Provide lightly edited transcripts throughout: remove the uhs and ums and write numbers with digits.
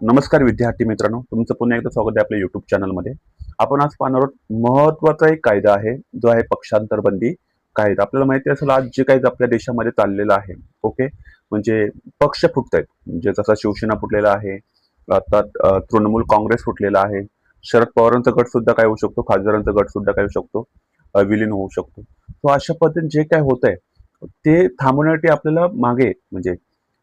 नमस्कार विद्यार्थी मित्रांनो, तुमचं पुन्हा एकदा स्वागत आहे आपल्या युट्यूब चॅनलमध्ये. आपण आज पाहणार आहोत महत्त्वाचा एक कायदा आहे, जो आहे पक्षांतर बंदी कायदा. आपल्याला माहिती असेल आज जे काही आपल्या देशामध्ये चाललेलं आहे, ओके. म्हणजे पक्ष फुटतायत. म्हणजे जसा शिवसेना फुटलेला आहे, आता तृणमूल काँग्रेस फुटलेला आहे. शरद पवारांचा गट सुद्धा काय होऊ शकतो, खासदारांचा गट सुद्धा काय होऊ शकतो, विलीन होऊ शकतो. तो अशा पद्धतीने जे काय होतंय, ते थांबवण्यासाठी आपल्याला मागे म्हणजे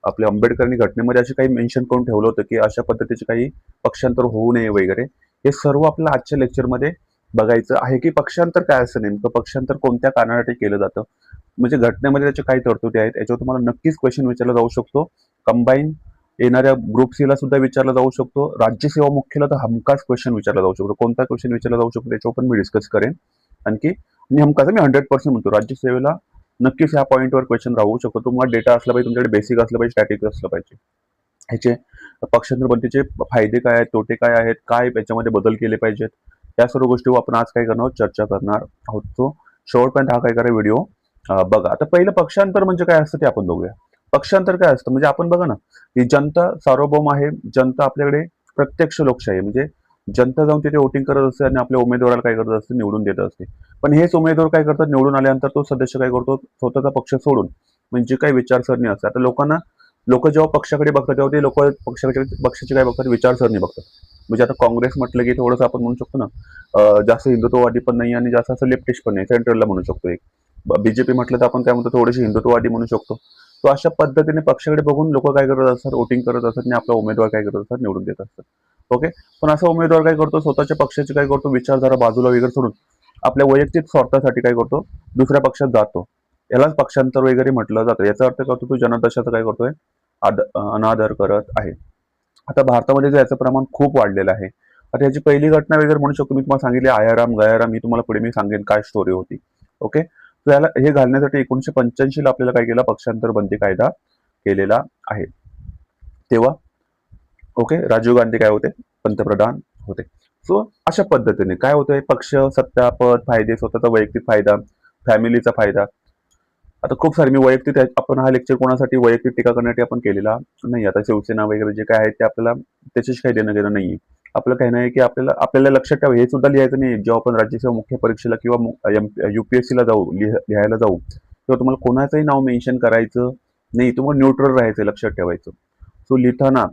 आपल्या आंबेडकरांनी घटनेमध्ये असे काही मेन्शन करून ठेवलं होतं, की अशा पद्धतीचे काही पक्षांतर होऊ नये वगैरे. हे सर्व आपल्याला आजच्या लेक्चरमध्ये बघायचं आहे, की पक्षांतर काय असतं नेमकं, पक्षांतर कोणत्या कारणासाठी केलं जातं. म्हणजे घटनेमध्ये त्याच्या काही तरतुदी आहेत, याच्यावर तुम्हाला नक्कीच क्वेश्चन विचारला जाऊ शकतो. कंबाईन येणाऱ्या ग्रुप सी ला सुद्धा विचारला जाऊ शकतो. राज्यसेवा मुख्यला तर हमखास क्वेश्चन विचारला जाऊ शकतो. कोणता क्वेश्चन विचारला जाऊ शकतो त्याच्यावर पण मी डिस्कस करेन. आणखी आणि हमखास मी 100% म्हणतो, राज्यसेवेला नक्कीच ह्या पॉईंटवर क्वेश्चन राहू शकतो. तुम्हाला डेटा असला पाहिजे, तुमच्याकडे बेसिक असलं पाहिजे, स्टॅटिक असलं पाहिजे. ह्याचे पक्षांतर बंदीचे फायदे काय आहेत, तोटे काय आहेत, काय याच्यामध्ये बदल केले पाहिजेत, या सर्व गोष्टीवर आपण आज काय करणार आहोत, चर्चा करणार आहोत. तो शेवटपर्यंत हा काय करा व्हिडिओ बघा. आता पहिलं पक्षांतर म्हणजे काय असतं ते आपण बघूया. पक्षांतर काय असतं म्हणजे आपण बघा ना, ही जनता सार्वभौम आहे. जनता आपल्याकडे प्रत्यक्ष लोकशाही आहे. म्हणजे जनता जाऊन तिथे वोटिंग करत असते आणि आपल्या उमेदवाराला काय करत असते, निवडून देत असते. पण हेच उमेदवार काय करतात, निवडून आल्यानंतर तो सदस्य काय करतो, स्वतःचा पक्ष सोडून म्हणजे काही विचारसरणी असते. आता लोक जेव्हा पक्षाकडे बघतात तेव्हा ते लोक पक्षाची काय बघतात, विचारसरणी बघतात. म्हणजे आता काँग्रेस म्हटलं की थोडंसं आपण म्हणू शकतो ना, जास्त हिंदुत्ववादी पण नाही आणि जास्त असं लेफ्टिस्ट पण नाही, सेंट्रलला म्हणू शकतो. एक बीजेपी म्हटलं तर आपण काय म्हणतो, थोडेसे हिंदुत्ववादी म्हणू शकतो. तो अशा पद्धतीने पक्षाकडे बघून लोक काय करत असतात, वोटिंग करत असतात आणि आपला उमेदवार काय करत असतात, निवडून देत असतात. ओके. पण असा उमेदवार काय करतो, स्वतःच्या पक्षाचे काय करतो, विचारधारा बाजूला वगैरे सोडून आपल्या वैयक्तिक स्वार्थासाठी काय करतो, दुसऱ्या पक्षात जातो. यालाच पक्षांतर वगैरे म्हटलं जातं. याचा अर्थ करतो तो जनादेशाचा काय करतोय, अनादर करत आहे. आता भारतामध्ये जे याचं प्रमाण खूप वाढलेलं आहे. आता याची पहिली घटना वगैरे म्हणू शकतो, मी तुम्हाला सांगितले आयाराम गयाराम, ही तुम्हाला पुढे मी सांगेन काय स्टोरी होती. ओके. तर याला हे घालण्यासाठी 1985 ला आपल्याला काय केलं, पक्षांतर बंदी कायदा केलेला आहे. तेव्हा ओके, राजीव गांधी काय होते, पंतप्रधान होते. सो अशा पद्धतीने काय होतंय, पक्ष, सत्ता, पद, फायदे, स्वतःचा वैयक्तिक फायदा, फॅमिलीचा फायदा. आता खूप सारे मी वैयक्तिक आपण हा लेक्चर कोणासाठी वैयक्तिक टीका करण्यासाठी आपण केलेला नाही. आता शिवसेना वगैरे जे काय आहे ते आपल्याला त्याच्याशी काही देणं घेणं नाहीये. आपलं कहणं आहे की आपल्याला आपल्याला लक्षात ठेवा, हे सुद्धा लिहायचं नाही जेव्हा आपण राज्यसेवा मुख्य परीक्षेला किंवा युपीएससीला जाऊ, लिहायला जाऊ, तेव्हा तुम्हाला कोणाचंही नाव मेन्शन करायचं नाही. तुम्हाला न्यूट्रल राहायचं, लक्षात ठेवायचं. सो लिहिताना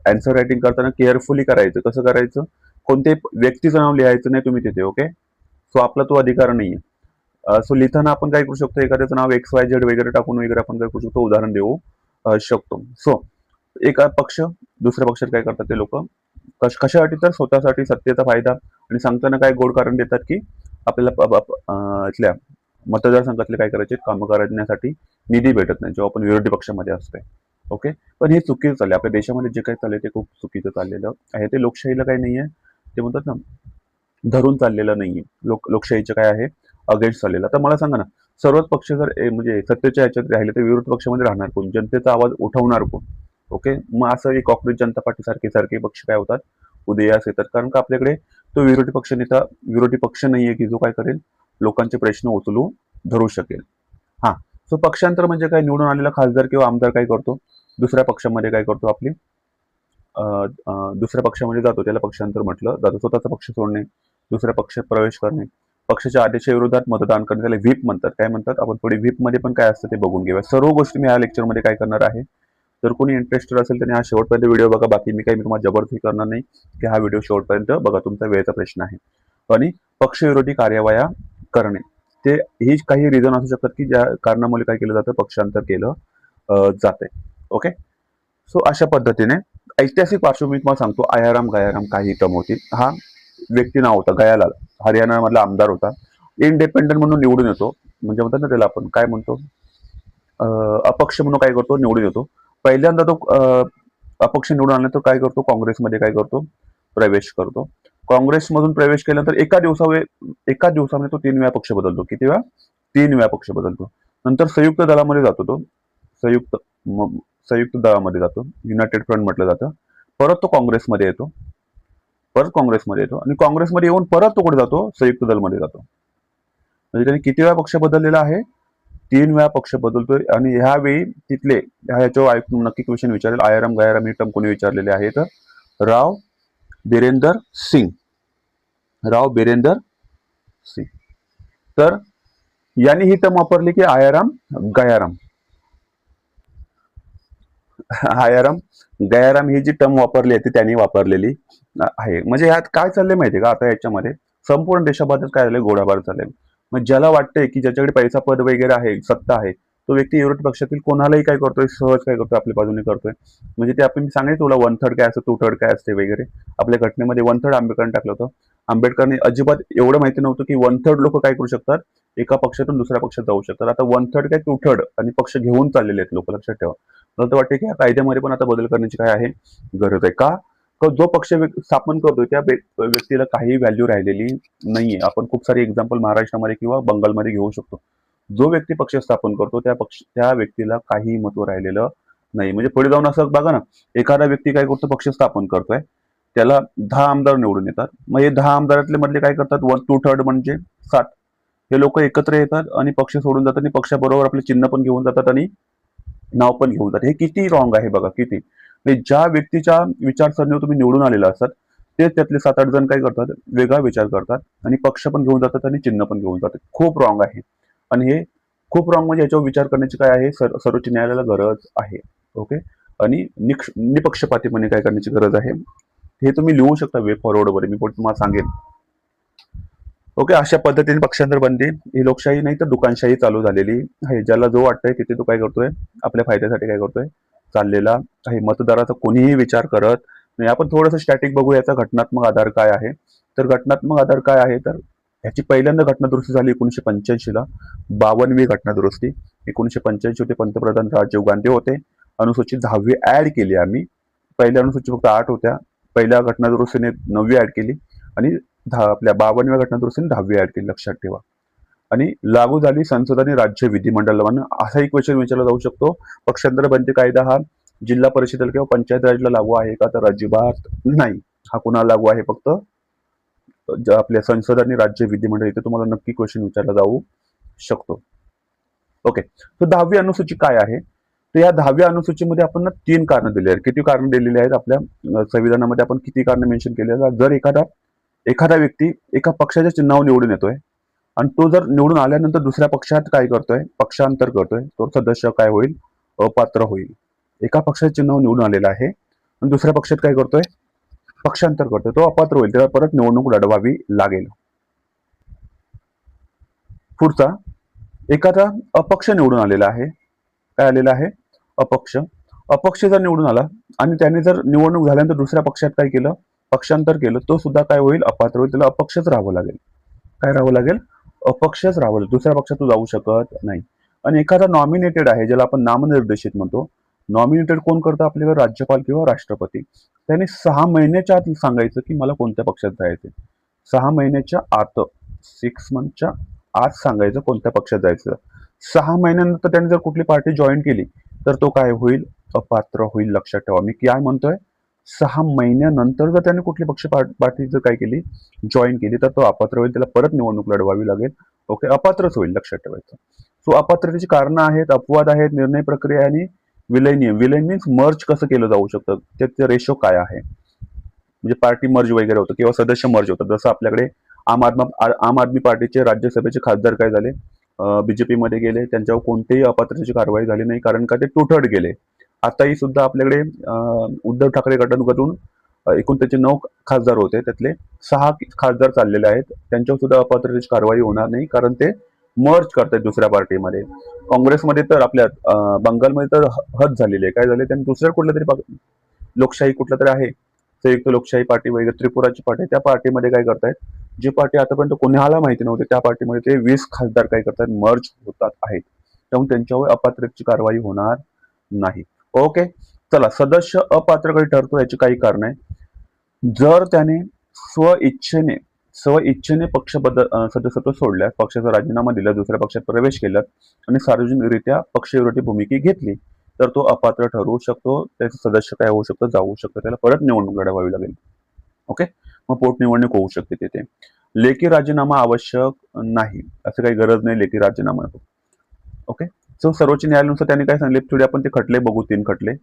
आन्सर रायटिंग करताना केअरफुली करायचं. कसं करायचं, कोणत्याही व्यक्तीचं नाव लिहायचं नाही तुम्ही तिथे. ओके. सो आपला तो अधिकार नाहीये. सो लिहिताना आपण काय करू शकतो, एखाद्याचं नाव एक्स वाय झेड वगैरे टाकून वगैरे आपण काय करू शकतो, उदाहरण देऊ शकतो. सो एका पक्ष दुसऱ्या पक्षात काय करतात ते लोक, कशासाठी, तर स्वतःसाठी सत्तेचा फायदा. आणि सांगताना काय गोड कारण देतात की आपल्याला इथल्या मतदारसंघातले काय करायचे, कामं करण्यासाठी निधी भेटत नाही जेव्हा आपण विरोधी पक्षामध्ये असतोय. ओके. पण हे चुकीचं चाललंय आपल्या देशामध्ये, जे काही चाललंय ते खूप चुकीचं चाललेलं आहे. ते लोकशाहीला काही नाहीये, ते म्हणतात ना, धरून चाललेलं नाहीये. लोकशाहीचं काय आहे, अगेन्स्ट चाललेलं. आता मला सांगा ना, सर्वच पक्ष जर म्हणजे सत्तेच्या ह्याच्यात राहिले तर विरोधी पक्षामध्ये राहणार कोण, जनतेचा आवाज उठवणार कोण. ओके. मग असं एक काँग्रेस जनता पार्टी सारखे सारखे पक्ष काय होतात, उदयास येतात. कारण का आपल्याकडे तो विरोधी पक्ष नेता, विरोधी पक्ष नाहीये की जो काय करेल, लोकांचे प्रश्न उचलू धरू शकेल. हा. सो पक्षांतर म्हणजे काय, निवडून आलेला खासदार किंवा आमदार काय करतो, दुसऱ्या पक्षामध्ये काय करतो, आपली दुसऱ्या पक्षामध्ये जातो, त्याला पक्षांतर म्हटलं जातं. स्वतःचा पक्ष सोडणे, दुसऱ्या पक्षात प्रवेश करणे, पक्षाच्या आदेशा विरोधात मतदान करणे, त्याला व्हीप म्हणतात. काय म्हणतात आपण पुढे, व्हीप मध्ये पण काय असतं ते बघून घेऊया. सर्व गोष्टी मी या लेक्चरमध्ये काय करणार आहे. जर कोणी इंटरेस्टेड असेल त्याने हा शेवटपर्यंत व्हिडिओ बघा. बाकी मी काही तुम्हाला जबरदस्ती करणार नाही की हा व्हिडिओ शेवटपर्यंत बघा, तुमचा वेळेचा प्रश्न आहे. आणि पक्षविरोधी कार्यवाया करणे, ते ही काही रिझन असू शकतात की ज्या कारणामुळे काय केलं जातं, पक्षांतर केलं जाते. ओके. सो अशा पद्धतीने ऐतिहासिक पार्श्वभूमी तुम्हाला सांगतो. आयाराम गयाराम काही कम होती, हा व्यक्ती नाव होता, गयालाल, हरियाणा मधला आमदार होता. इंडिपेंडंट म्हणून निवडून येतो. म्हणजे म्हणतात ना त्याला आपण काय म्हणतो, अपक्ष म्हणून काय करतो, निवडून येतो. पहिल्यांदा तो अपक्ष निवडून आल्यानंतर काय करतो, काँग्रेसमध्ये काय करतो, प्रवेश करतो. काँग्रेसमधून प्रवेश केल्यानंतर एका दिवसामध्ये तो 3 वेळा पक्ष बदलतो. किती वेळा, 3 वेळा पक्ष बदलतो. नंतर संयुक्त दलामध्ये जातो तो, संयुक्त संयुक्त दलामध्ये जातो, युनायटेड फ्रंट म्हटलं जातं. परत तो काँग्रेसमध्ये येतो, आणि काँग्रेसमध्ये येऊन परत तो कुठे जातो, संयुक्त दलमध्ये जातो. म्हणजे त्यांनी किती वेळा पक्ष बदललेला आहे, 3 वेळा पक्ष बदलतोय. आणि ह्यावेळी तिथले ह्याच्यावर ऐकून नक्की क्वेश्चन विचारेल, आयाराम गयाराम ही टर्म कोणी विचारलेले आहेत, राव बिरेंदर सिंग. राव बिरेंदर सिंग. तर यांनी ही टर्म वापरली की आयाराम गयाराम. आयाराम गयाराम ही जी टर्म वापरली आहे ती त्यांनी वापरलेली आहे. म्हणजे यात काय चाललंय माहितीये का, आता याच्यामध्ये संपूर्ण देशाबद्दल काय झालंय, गोळाबार चाललेला. मग ज्याला वाटतंय की ज्याच्याकडे पैसा पद वगैरे आहे, सत्ता आहे, तो व्यक्ती विरोधी पक्षातील कोणालाही काय करतोय, सहज काय करतोय, आपल्या बाजूने करतोय. म्हणजे ते आपण सांगितलं तुला 1/3 काय असतं, 2/3 काय असते वगैरे. आपल्या घटनेमध्ये 1/3 आंबेडकरांनी टाकलं होतं. आंबेडकरांनी अजिबात एवढं माहिती नव्हतं की 1/3 लोक काय करू शकतात, एका पक्षातून दुसऱ्या पक्षात जाऊ शकतात. आता 1/3 काय 2/3 आणि पक्ष घेऊन चाललेले आहेत लोक, लक्षात ठेवा. मला तर वाटतं की या कायद्यामध्ये पण आता बदल करण्याची काय आहे, गरज आहे. का? तर जो पक्ष स्थापन करतोय त्या व्यक्तीला काही व्हॅल्यू राहिलेली नाहीये. आपण खूप सारे एक्झाम्पल महाराष्ट्रामध्ये किंवा बंगालमध्ये घेऊ शकतो. जो व्यक्ती पक्ष स्थापन करतो त्या व्यक्तीला काही महत्व राहिलेलं नाही. म्हणजे पुढे जाऊन असं बघा ना, एखादा व्यक्ती काय करतो, पक्ष स्थापन करतोय, त्याला 10 आमदार निवडून येतात. मग हे 10 आमदारातले मधले काय करतात, 1/2 म्हणजे 7 हे लोक एकत्र येतात आणि पक्ष सोडून जातात आणि पक्षाबरोबर आपले चिन्ह पण घेऊन जातात आणि नाव पण घेऊन जातात. हे किती रॉंग आहे बघा, किती. म्हणजे ज्या व्यक्तीच्या विचारसरणीवर तुम्ही निवडून आलेला असतात, ते त्यातले 7-8 जण काय करतात, वेगळा विचार करतात आणि पक्ष पण घेऊन जातात आणि चिन्ह पण घेऊन जातात. खूप रॉंग आहे. आणि हे खूप रॉंग म्हणजे याच्यावर विचार करण्याची काय आहे, सर्वोच्च न्यायालयाला गरज आहे. ओके. आणि निपक्षपातीपणे काय करण्याची गरज आहे, हे तुम्ही लिहू शकता वे फॉरवर्ड वर, मी पण तुम्हाला सांगेन. ओके. अशा पद्धतीने पक्षांतर बंदी ही लोकशाही नाही तर दुकानशाही चालू झालेली आहे. ज्याला जो वाटतंय तिथे तो काय करतोय, आपल्या फायद्यासाठी काय करतोय, चाललेला आहे. मतदाराचा कोणीही विचार करत नाही. आपण थोडंसं स्टॅटिक बघू, याचा घटनात्मक आधार काय आहे. तर घटनात्मक आधार काय आहे, तर ह्याची पहिल्यांदा घटना दुरुस्ती झाली 1985 ला. 52वी घटना दुरुस्ती 1985 होते. पंतप्रधान राजीव गांधी होते. अनुसूचित 10वी ऍड केली आम्ही. पहिल्या अनुसूचित फक्त 8 होत्या. पहिल्या घटना दुरुस्तीने 9वी ऍड केली आणि आपल्या 52व्या घटना दुरुस्तीने 10वी ऍड केली, लक्षात ठेवा. आणि लागू झाली संसद आणि राज्य विधिमंडळाला. असा एक क्वेश्चन विचारला जाऊ शकतो, पक्षांतर बंदी कायदा हा जिल्हा परिषदेला किंवा पंचायत राजला लागू आहे का, तर अजिबात नाही. हा कुणाला लागू आहे, फक्त आपल्या संसद आणि राज्य विधिमंडळ. इथे तुम्हाला नक्की क्वेश्चन विचारला जाऊ शकतो. ओके. तर 10वी अनुसूची काय आहे, तर या 10व्या अनुसूचीमध्ये आपण 3 कारण दिले आहेत. किती कारण दिलेली आहेत आपल्या संविधानामध्ये, आपण किती कारण मेन्शन केले आहेत. जर एखादा व्यक्ती एका पक्षाच्या चिन्हावर निवडून येतोय आणि तो जर निवडून आल्यानंतर दुसऱ्या पक्षात काय करतोय, पक्षांतर करतोय, तो सदस्य काय होईल, अपात्र होईल. एका पक्षाच्या चिन्हावर निवडून आलेला आहे आणि दुसऱ्या पक्षात काय करतोय, पक्षांतर करतोय, तो अपात्र होईल. त्याला परत निवडणूक लढवावी लागेल. पुढचा, एखादा अपक्ष निवडून आलेला आहे. काय आलेला आहे, अपक्ष. अपक्ष जर निवडून आला आणि त्याने जर निवडणूक झाल्यानंतर दुसऱ्या पक्षात काय केलं, पक्षांतर केलं, तो सुद्धा काय होईल, अपात्र होईल. त्याला अपक्षच राहावं लागेल. काय राहावं लागेल, अपक्षच राहावं लागेल. दुसऱ्या पक्षात तो जाऊ शकत नाही. आणि एखादा नॉमिनेटेड आहे, ज्याला आपण नामनिर्देशित म्हणतो. नॉमिनेटेड कोण करतं, आपल्याकडे राज्यपाल किंवा राष्ट्रपती. त्याने 6 महिन्याच्या आत सांगायचं की मला कोणत्या पक्षात जायचं. 6 महिन्याच्या आत, 6 मंथच्या आत सांगायचं कोणत्या पक्षात जायचं. 6 महिन्यानंतर त्याने जर कुठली पार्टी जॉईन केली तर तो काय होईल, अपात्र होईल. लक्षात ठेवा मी काय म्हणतोय. 6 महिन्यानंतर जर त्याने कुठली पार्टी जर काय केली, जॉईन केली, तर तो अपात्र होईल. त्याला परत निवडणूक लढवावी लागेल. ओके. अपात्रच होईल, लक्षात ठेवायचं. सो अपात्रतेची कारणं आहेत, अपवाद आहेत, निर्णय प्रक्रिया आणि विलय नियम. विलय मीन्स मर्ज कसं केलं जाऊ शकतं, त्याचे रेशो काय आहे. म्हणजे पार्टी मर्ज वगैरे होतं किंवा सदस्य मर्ज होतं. जसं आपल्याकडे आम आदमी पार्टीचे राज्यसभेचे खासदार काय झाले, बीजेपी मध्ये गेले, त्यांच्यावर कोणतीही अपात्रतेची कारवाई झाली नाही, कारण का ते टुथर्ड गेले. आताही सुद्धा आपल्याकडे उद्धव ठाकरे गटातून एकूण त्याचे 9 खासदार होते, त्यातले 6 खासदार चाललेले आहेत. त्यांच्यावर सुद्धा अपात्रतेची कारवाई होणार नाही, कारण ते मर्ज करतात दुसऱ्या पार्टीमध्ये. काँग्रेसमध्ये तर आपल्या बंगालमध्ये तर हद झालेली आहे. काय झाले, त्यांनी दुसऱ्या कुठल्या तरी लोकशाही कुठला तरी आहे, संयुक्त लोकशाही पार्टी वगैरे, त्रिपुराची पार्टी, त्या पार्टीमध्ये काय करतायत, जी पार्टी आतापर्यंत कोणाला माहिती नव्हती, त्या पार्टीमध्ये ते 20 खासदार काय करतात, मर्ज होतात आहेत. त्यामुळे त्यांच्यावर अपात्रतेची कारवाई होणार नाही. ओके. चला, सदस्य अपात्र कधी ठरतो, याची काही कारण आहे. जर त्याने स्व इच्छेने सदस्यत्व सोडल्यास, पक्षाचा राजीनामा दिला, दुसऱ्या पक्षात प्रवेश केला आणि सार्वजनिकरित्या पक्षविरोधी भूमिका घेतली, तर तो अपात्र ठरवू शकतो. त्याचं सदस्य काय होऊ शकतं, जाऊ शकतं. त्याला परत निवडणूक लढवावी लागेल. ओके. मग पोटनिवडणूक होऊ शकते तिथे. लेखी राजीनामा आवश्यक नाही, असं काही गरज नाही लेखी राजीनामा. ओके. सो सर्वोच्च न्यायालयानुसार त्यांनी काय सांगितले, थोडे आपण ते खटले बघू, 3 खटले.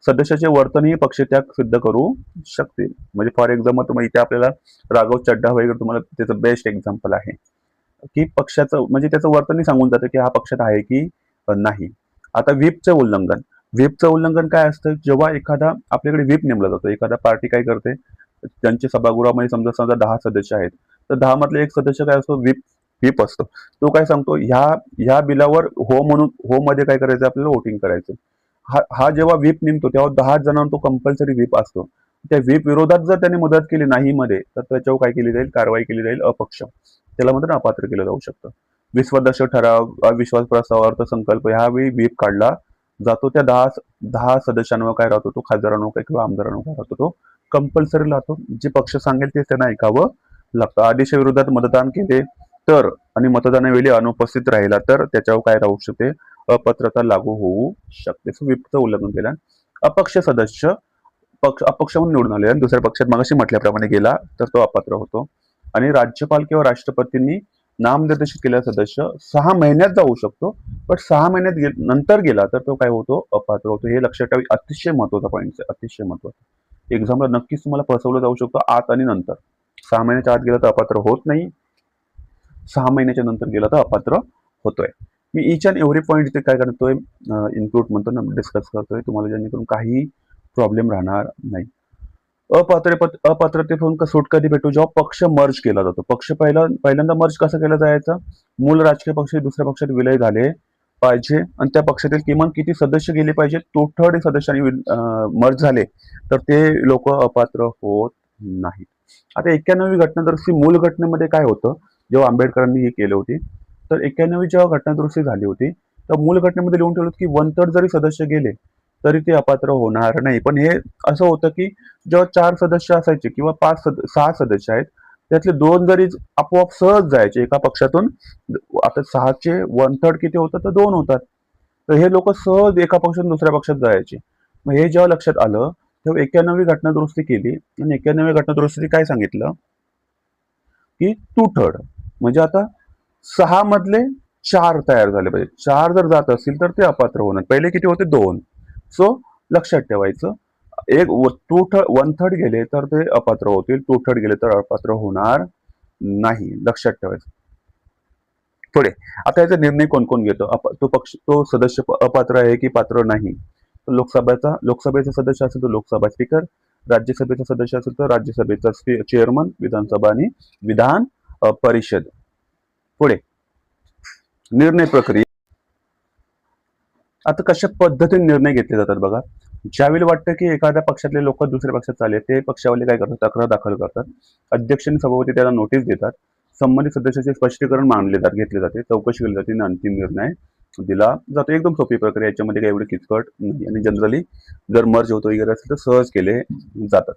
सदस्याचे वर्तनही पक्षत्याग सिद्ध करू शकतील. म्हणजे फॉर एक्झाम्पल तुम्हाला इथे आपल्याला राघव चड्ढा वगैरे तुम्हाला त्याचं बेस्ट एक्झाम्पल आहे, की पक्षाचं म्हणजे त्याचं वर्तनही सांगून जातं, की हा पक्षात आहे की नाही. आता व्हीपचं उल्लंघन. व्हीपचं उल्लंघन काय असतं, जेव्हा एखादा आपल्याकडे व्हीप नेमला जातो, एखादा पार्टी काय करते, त्यांच्या सभागृहामध्ये समजा समजा 10 सदस्य आहेत, तर 10 मधले एक सदस्य काय असतो, व्हीप व्हीप असतो. तो काय सांगतो, ह्या बिलावर हो म्हणून हो मध्ये काय करायचं, आपल्याला वोटिंग करायचं. हा जेव्हा व्हीप नेमतो तेव्हा 10 जणांना तो कंपल्सरी व्हीप असतो. त्या व्हीप विरोधात जर त्यांनी मदत केली नाही मध्ये, तर त्याच्यावर काय केली जाईल, कारवाई केली जाईल, अपक्ष. त्याला म्हणतात अपात्र केलं जाऊ शकतं. विश्वासदर्शक ठराव, अविश्वास प्रस्ताव, अर्थसंकल्प ह्यावेळी व्हीप काढला जातो. त्या 10 सदस्यांवर काय राहतो, तो खासदारांवर काय किंवा आमदारांवर काय राहतो, तो कंपल्सरी राहतो. जे पक्ष सांगेल ते त्यांना ऐकावं लागतं. आदेशाविरोधात मतदान केले तर आणि मतदानावेळी अनुपस्थित राहिला तर त्याच्यावर काय राहू शकते, अपात्रता लागू होऊ शकते. व्हीपचं उल्लंघन केलं. अपक्ष सदस्य अपक्ष म्हणून निवडून आले आणि दुसऱ्या पक्षात मगाशी म्हटल्याप्रमाणे गेला तर तो अपात्र होतो. आणि राज्यपाल किंवा राष्ट्रपतींनी नामनिर्देशित केलेला सदस्य 6 महिन्यात जाऊ शकतो, पण 6 महिन्यात नंतर गेला तर तो काय होतो, अपात्र होतो. हे लक्षात ठेवा, अतिशय महत्वाचा पॉईंट आहे, अतिशय महत्वाचा. एक्झामला नक्कीच तुम्हाला फसवलं जाऊ शकतं आत आणि नंतर. 6 महिन्याच्या आत गेला तर अपात्र होत नाही, 6 महिन्याच्या नंतर गेला तर अपात्र होतोय. मी इच अँड एव्हरी पॉईंट इथे काय करतोय, इन्क्लूड म्हणतो ना, डिस्कस करतोय तुम्हाला, जेणेकरून काही प्रॉब्लेम राहणार नाही. अपात्रतेतून सूट कधी भेटू, जेव्हा पक्ष मर्ज केला जातो. पक्ष पहिल्यांदा मर्ज कसं केलं जायचं, मूळ राजकीय पक्ष दुसऱ्या पक्षात विलय झाले पाहिजे आणि त्या पक्षातील किमान किती सदस्य गेले पाहिजे, तो थर्ड सदस्यांनी मर्ज झाले तर ते लोक अपात्र होत नाहीत. आता 91वी घटनादुरुस्ती, मूळ घटनेमध्ये काय होतं, जेव्हा आंबेडकरांनी हे केले होते, तर 91वी जेव्हा घटनादुरुस्ती झाली होती तर मूळ घटनेमध्ये लिहून ठेवलं की 1/3 जरी सदस्य गेले तरी ते अपात्र होणार नाही. पण हे असं होतं की जेव्हा 4 सदस्य असायचे किंवा 6 सदस्य आहेत, त्यातले 2 जरी आपोआप सहज जायचे एका पक्षातून. आता 6चे 1/3 किती होतं, तर 2 होतात. तर हे लोक सहज एका पक्षातून दुसऱ्या पक्षात जायचे. मग हे जेव्हा लक्षात आलं तेव्हा 91वी घटनादुरुस्ती केली आणि 91व्या घटनादुरुस्ती काय सांगितलं, की 2/3 म्हणजे आता 6 मधले 4 तयार झाले पाहिजे. 4 जर जात असतील तर ते अपात्र होणार. पहिले किती होते, 2. सो लक्षात ठेवायचं, एक 1/3 गेले तर ते अपात्र होतील, 2/3 गेले तर अपात्र होणार नाही. लक्षात ठेवायचं. पुढे आता याचा निर्णय कोण कोण घेतो, तो सदस्य अपात्र आहे की पात्र नाही. लोकसभेचा सदस्य असेल तर लोकसभा स्पीकर, राज्यसभेचा सदस्य असेल तर राज्यसभेचा चेअरमन, विधानसभा आणि विधान परिषद. पुढे निर्णय प्रक्रिया. आता कशा पद्धतीने निर्णय घेतले जातात बघा. ज्यावेळी वाटतं की एखाद्या पक्षातले लोक दुसऱ्या पक्षात चालले, ते पक्षावाले काय करतात, तक्रार दाखल करतात. अध्यक्ष आणि सभापती त्याला नोटीस देतात. संबंधित सदस्याचे स्पष्टीकरण घेतले जाते, चौकशी केली जाते आणि अंतिम निर्णय दिला जातो. एकदम सोपी प्रक्रिया, याच्यामध्ये काही एवढी किचकट नाही आणि जनरली जर मर्ज होतो वगैरे असेल तर सहज केले जातात.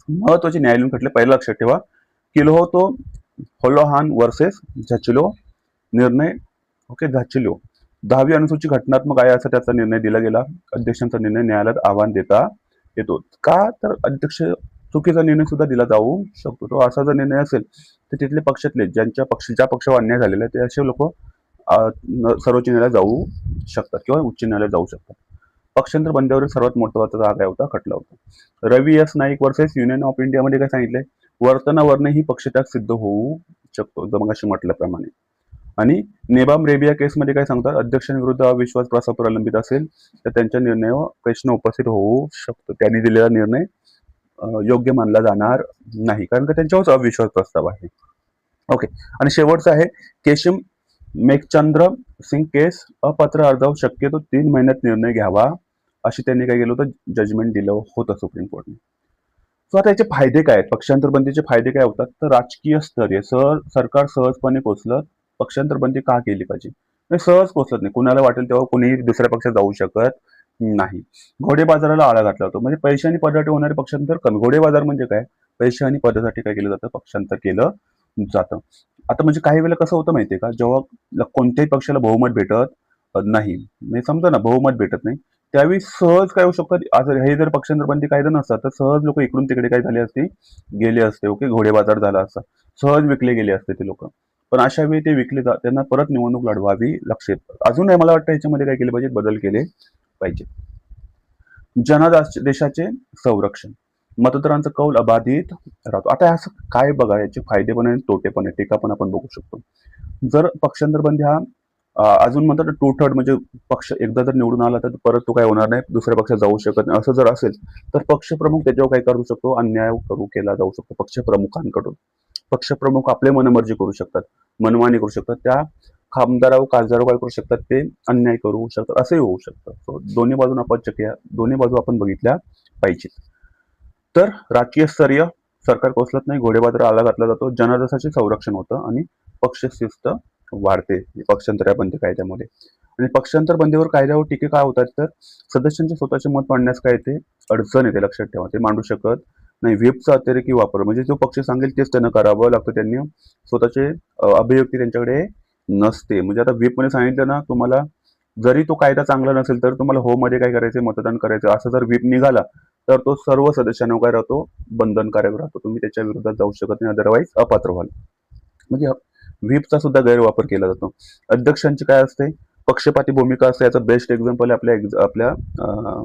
महत्वाचे न्यायालयीन खटले पहिला लक्षात ठेवा, किल्होतो होलोहान वर्सेस झाचिलो निर्णय. ओके, झाचिलो 10वी अनुसूची घटनात्मक आहे असा त्याचा निर्णय दिला गेला. अध्यक्षांचा निर्णय न्यायालयात आव्हान देता येतो का, तर अध्यक्ष चुकीचा निर्णय सुद्धा दिला जाऊ शकतो. तो असा जर निर्णय असेल तर तिथले पक्षातले ज्या पक्षावर अन्याय झालेला आहे ते असे लोक सर्वोच्च न्यायालयात जाऊ शकतात किंवा उच्च न्यायालयात जाऊ शकतात. पक्षांतर बंदीवरील सर्वात महत्वाचा हा काय होता, खटला होता. Ravi S Naik versus union of India मध्ये काय सांगितलंय, वर्तनावरने ही पक्षत्याग सिद्ध होऊ शकतो, जर मगाशी म्हटल्याप्रमाणे. आणि नेबाम रेबिया केसमध्ये काय सांगतात, अध्यक्षांविरुद्ध अविश्वास प्रस्ताव प्रलंबित असेल तर त्यांच्या निर्णयावर प्रश्न उपस्थित होऊ शकतो. त्यांनी दिलेला निर्णय योग्य मानला जाणार नाही, कारण का त्यांच्यावर अविश्वास प्रस्ताव आहे. ओके, आणि शेवटचं आहे केशम मेघचंद्र सिंग केस. अपात्र अर्जावर शक्यतो 3 महिन्यात निर्णय घ्यावा अशी त्यांनी काय केलं होतं, जजमेंट दिलं होतं सुप्रीम कोर्टने. सो आता याचे फायदे काय आहेत, पक्षांतर बंदीचे फायदे काय होतात, तर राजकीय स्तरीय सरकार सहजपणे पोचलं. पक्षांतर बंदी का केली पाहिजे, सहज पोचत नाही. कुणाला वाटेल तेव्हा कुणीही दुसऱ्या पक्षात जाऊ शकत नाही. घोडे बाजाराला आळा घातला होता, म्हणजे पैसे आणि पदासाठी होणारे पक्षांतर कमी. घोडे बाजार म्हणजे काय, पैसे आणि पदासाठी काय केलं जातं, पक्षांतर केलं जातं. आता म्हणजे काही वेळेला कसं होतं माहितीये का, जेव्हा कोणत्याही पक्षाला बहुमत भेटत नाही, म्हणजे समजा ना बहुमत भेटत नाही, त्यावेळी सहज काय होऊ शकतं, हे जर पक्षांतर बंदी कायदा नसतात तर सहज लोक इकडून तिकडे काय झाले असते, गेले असते. ओके, घोडे बाजार झाला असता, सहज विकले गेले असते ते लोक. पण अशा वेळी ते विकले जात, त्यांना परत निवडणूक लढवावी लागते. अजूनही मला वाटतं याच्यामध्ये काय केले पाहिजे, बदल केले पाहिजे. जनादेशाचे संरक्षण, मतदारांचा कौल अबाधित राहतो. आता असं काय बघा, याचे फायदे पण आहेत, तोटे पण आहेत, टीका पण आपण बघू शकतो. जर पक्षांतर बंदी हा अजून म्हणतात टू थर्ड, म्हणजे पक्ष एकदा जर निवडून आला तर परत तो काय होणार नाही, दुसऱ्या पक्षात जाऊ शकत नाही, असं जर असेल तर पक्षप्रमुख त्याच्यावर काय करू शकतो, अन्याय केला जाऊ शकतो पक्षप्रमुखांकडून. पक्षप्रमुख आपले मनमर्जी करू शकतात, मनमानी करू शकतात, त्या खासदारावर खासदारावर काय करू शकतात, ते अन्याय करू शकतात, असंही होऊ शकतं. So, दोन्ही बाजून आपण दोन्ही बाजू आपण बघितल्या पाहिजे. तर राजकीय स्तरीय सरकार कोसलत नाही, घोडेबाजार आला घातला जातो, जनादेशाचे संरक्षण होतं आणि पक्षशिस्त वाढते पक्षांतर बंदी कायद्यामध्ये. आणि पक्षांतर बंदीवर कायद्यावर टीके काय होतात, तर सदस्यांचे स्वतःचे मत मांडण्यास काय येते, अडचण येते, लक्षात ठेवा. ते मांडू शकत नाही. व्हीपचा अतिरेकी वापर, म्हणजे जो पक्ष सांगेल तेच त्यांना करावं लागतं, त्यांनी स्वतःचे अभिव्यक्ती त्यांच्याकडे नसते. म्हणजे आता व्हीपमध्ये सांगितलं ना तुम्हाला, जरी तो कायदा चांगला नसेल तर तुम्हाला हो मध्ये काय करायचं, मतदान करायचं, असं जर व्हीप निघाला तर तो सर्व सदस्यांना काय राहतो, बंधनकारक राहतो. तुम्ही त्याच्या विरोधात जाऊ शकत नाही, अदरवाईज अपात्र व्हाल. म्हणजे व्हीपचा सुद्धा गैरवापर केला जातो. अध्यक्षांची काय असते, पक्षपाती भूमिका असते. याचं बेस्ट एक्झाम्पल आपल्या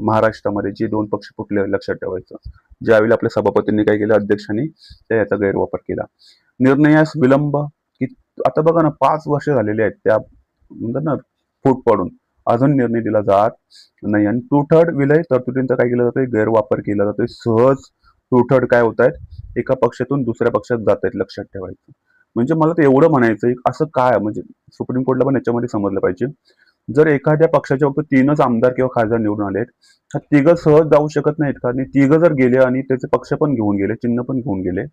महाराष्ट्रामध्ये जे 2 पक्ष फुटले, लक्षात ठेवायचं. ज्यावेळी आपल्या सभापतींनी काय केलं, अध्यक्षांनी याचा गैरवापर केला. निर्णयास विलंब, की आता बघा ना 5 वर्ष झालेले आहेत त्या म्हणतात ना फूट पडून, अजून निर्णय दिला जात नाही. आणि टू थर्ड विलय तरतुदींचा काय केला जातोय, गैरवापर केला जातोय. सहज टू थर्ड काय होत आहेत, एका पक्षातून दुसऱ्या पक्षात जात आहेत, लक्षात ठेवायचं. म्हणजे मला तर एवढं म्हणायचं, असं काय म्हणजे सुप्रीम कोर्टला पण याच्यामध्ये समजलं पाहिजे. जर एखाद्या पक्षाच्या फक्त 3च आमदार किंवा खासदार निवडून आलेत, तर तिघं सहज जाऊ शकत नाहीत का? आणि तिघं जर गेले आणि त्याचे पक्ष पण घेऊन गेले, चिन्ह पण घेऊन गेले,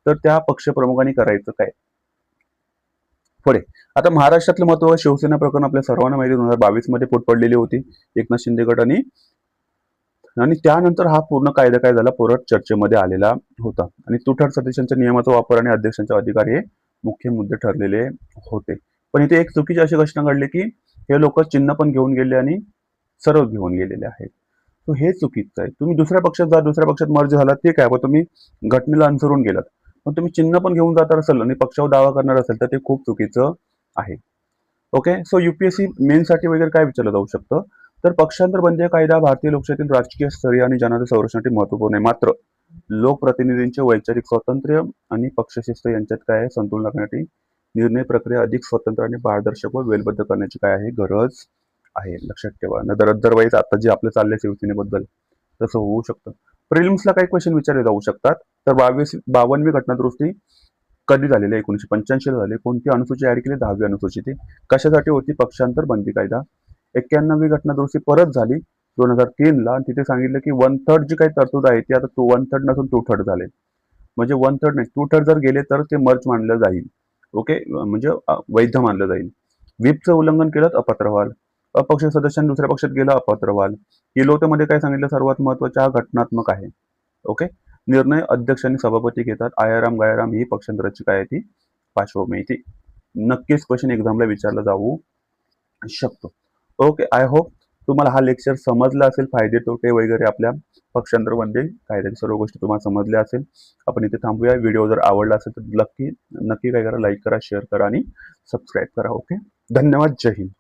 तर त्या पक्षप्रमुखांनी करायचं काय? पुढे आता महाराष्ट्रातलं महत्व, शिवसेना प्रकरण आपल्या सर्वांना माहिती 2022 मध्ये फूट पडलेली होती, एकनाथ शिंदे गट आणि त्यानंतर हा पूर्ण कायदा काय झाला, परत चर्चेमध्ये आलेला होता. आणि तुटक सदस्यांच्या नियमाचा वापर आणि अध्यक्षांचे अधिकार हे मुख्य मुद्दे ठरलेले होते. पण इथे एक चुकीची अशी घटना घडली की हे लोक चिन्ह पण घेऊन गेले आणि सर्व घेऊन गेलेले आहेत. तो हे चुकीचं आहे. तुम्ही दुसऱ्या पक्षात जा, दुसऱ्या पक्षात मर्ज झाला, ते काय, पण तुम्ही घटनेला अनुसरून गेलात. पण तुम्ही चिन्ह पण घेऊन जात असाल आणि पक्षावर दावा करणार असेल तर ते खूप चुकीचं आहे. ओके, सो युपीएससी मेनसाठी वगैरे काय विचारलं जाऊ शकतं, तर पक्षांतर बंदी कायदा भारतीय लोकशाहीतील राजकीय स्तरीय आणि जनादेश संरक्षणासाठी महत्वपूर्ण आहे. मात्र लोकप्रतिनिधींचे वैचारिक स्वातंत्र्य आणि पक्षशिस्त यांच्यात काय आहे, संतुलन राखण्यासाठी निर्णय प्रक्रिया अधिक स्वतंत्र आणि पारदर्शक व वेलबद्ध करण्याची काय आहे, गरज आहे, लक्षात ठेवा. नंतर अदरवाईज आता जे आपलं चाललंय शिवसेनेबद्दल तसं होऊ शकतं. प्रिलिम्सला काही क्वेश्चन विचारले जाऊ शकतात. तर 52वी घटनादुरुस्ती कधी झालेली आहे, 1985 ला झाली. कोणती अनुसूची ऍड केली, 10वी अनुसूची. ती कशासाठी होती, पक्षांतर बंदी कायदा. 91वी घटनादुरुस्ती परत झाली 2003 ला, आणि तिथे सांगितलं की 1/3 जी काही तरतूद आहे ती आता 1/3 नसून 2/3 झाले. म्हणजे 1/3 नाही, 2/3 जर गेले तर ते मर्ज मानलं जाईल. ओके, म्हणजे वैध मानलं जाईल. व्हीपचं उल्लंघन केलं तर अपात्र व्हाल. अपक्ष सदस्यांनी दुसऱ्या पक्षात गेला, अपात्र व्हाल. मध्ये काय सांगितलं, सर्वात महत्वाचा हा घटनात्मक आहे. ओके, निर्णय अध्यक्ष आणि सभापती घेतात. आयाराम गायाराम ही पक्षांतराची काय आहे, ती पार्श्वभूमी. ती नक्कीच क्वेश्चन एक्झामला विचारला जाऊ शकतो. ओके, आय होप तुम्हाला हा लेक्चर समजला असेल. फायदे तोटे वगैरे आपल्या पक्षांतर बंदी कायद्याच्या सर्व गोष्टी तुम्हाला समजल्या असेल. आपण इथे थांबूया. व्हिडिओ जर आवडला असेल तर नक्की काय करा, लाईक करा, शेअर करा आणि सबस्क्राईब करा. ओके, धन्यवाद. जय हिंद.